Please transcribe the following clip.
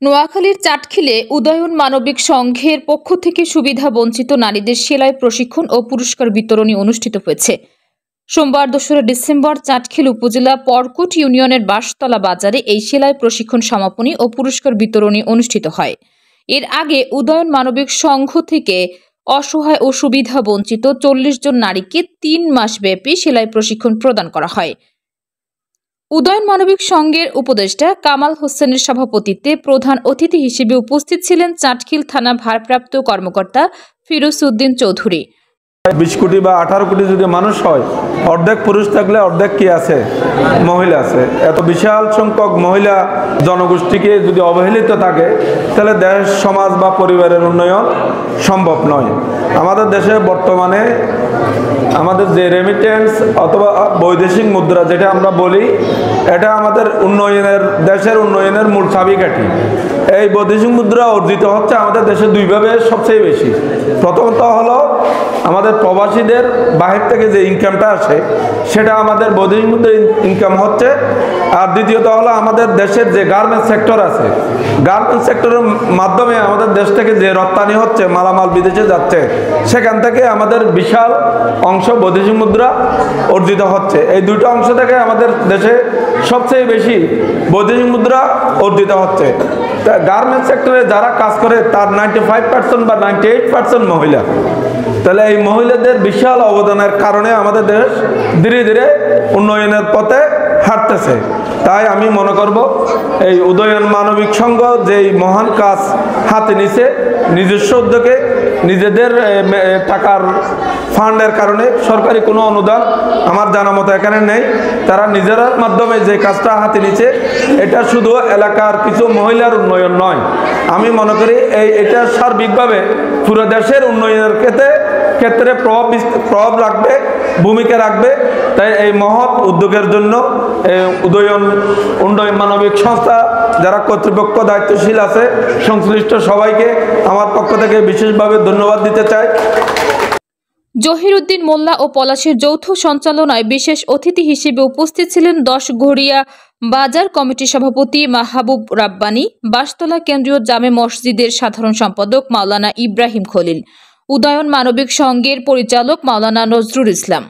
নোয়াখালীর চাটখিলে উদয়ন মানবিক সংঘের পক্ষ থেকে সুবিধা বঞ্চিত নারীদের সেলাই প্রশিক্ষণ ও পুরস্কার বিতরণী অনুষ্ঠিত হয়েছে। সোমবার ২রা ডিসেম্বর চাটখিল উপজেলা পরকুট ইউনিয়নের বাঁশতলা বাজারে এই সেলাই প্রশিক্ষণ সমাপনী ও পুরস্কার বিতরণী অনুষ্ঠিত হয়। এর আগে উদয়ন মানবিক সংঘ থেকে অসহায় ও সুবিধা বঞ্চিত ৪০ জন নারীকে ৩ মাস ব্যাপী সেলাই প্রশিক্ষণ প্রদান করা হয়। উদয়ন মানবিক সংঘের উপদেষ্টা কামাল হোসেনের সভাপতিত্বে প্রধান অতিথি হিসেবে উপস্থিত ছিলেন চাটখিল থানা ভারপ্রাপ্ত কর্মকর্তা ফিরোজ উদ্দিন চৌধুরী। ২০ কোটি বা ১৮ কোটি যদি মানুষ হয়, অর্ধেক পুরুষ থাকলে অর্ধেক কি আছে? মহিলা আছে। এত বিশাল সংখ্যক মহিলা জনগোষ্ঠীকে যদি অবহেলিত থাকে, তাহলে দেশ, সমাজ বা পরিবারের উন্নয়ন সম্ভব নয়। আমাদের দেশে বর্তমানে আমাদের যে রেমিটেন্স অথবা বৈদেশিক মুদ্রা যেটা আমরা বলি, এটা আমাদের দেশের উন্নয়নের মূল চাবিকাঠি। এই বৈদেশিক মুদ্রা অর্জিত হচ্ছে আমাদের দেশে দুইভাবে সবচেয়ে বেশি। প্রথমত হলো আমাদের প্রবাসীদের বাহির থেকে যে ইনকামটা আসে, সেটা আমাদের বৈদেশিক মুদ্রার ইনকাম হচ্ছে। আর দ্বিতীয়ত হলো আমাদের দেশের যে গার্মেন্টস সেক্টর আছে, গার্মেন্টস সেক্টরের মাধ্যমে আমাদের দেশ থেকে যে রপ্তানি হচ্ছে, মালামাল বিদেশে যাচ্ছে, সেখান থেকে আমাদের বিশাল অংশ বৈদেশিক মুদ্রা অর্জিত হচ্ছে। এই দুটো অংশ থেকে আমাদের দেশে সবচেয়ে বেশি বৈদেশিক মুদ্রা অর্জিত হচ্ছে। গার্মেন্টস সেক্টরে যারা কাজ করে তার 95% বা 98% মহিলা। তাহলে এই মহিলাদের বিশাল অবদানের কারণে আমাদের দেশ ধীরে ধীরে উন্নয়নের পথে হাঁটতেছে। তাই আমি মনে করব এই উদয়ন মানবিক সংঘ যেই মহান কাজ হাতে নিছে, নিজস্ব উদ্যোগে, নিজেদের টাকার ফান্ডের কারণে, সরকারি কোনো অনুদান আমার জানা মতো এখানে নেই, তারা নিজের মাধ্যমে যে কাজটা হাতে নিচ্ছে, এটা শুধু এলাকার কিছু মহিলার উন্নয়ন নয়, আমি মনে করি এটা সার্বিকভাবে পুরো দেশের উন্নয়নের ক্ষেত্রে প্রভাব রাখবে, ভূমিকা রাখবে। তাই এই মহৎ উদ্যোগের জন্য উদয়ন মানবিক সংস্থা যারা কর্তৃপক্ষ দায়িত্বশীল আছে, সংশ্লিষ্ট সবাইকে আমার পক্ষ থেকে বিশেষভাবে ধন্যবাদ দিতে চাই। জহিরউদ্দিন মোল্লা ও পলাশের যৌথ সঞ্চালনায় বিশেষ অতিথি হিসেবে উপস্থিত ছিলেন ১০ ঘড়িয়া বাজার কমিটির সভাপতি মাহবুব রাব্বানী, বাঁশতলা কেন্দ্রীয় জামে মসজিদের সাধারণ সম্পাদক মাওলানা ইব্রাহিম খলিল, উদয়ন মানবিক সংঘের পরিচালক মাওলানা নজরুল ইসলাম।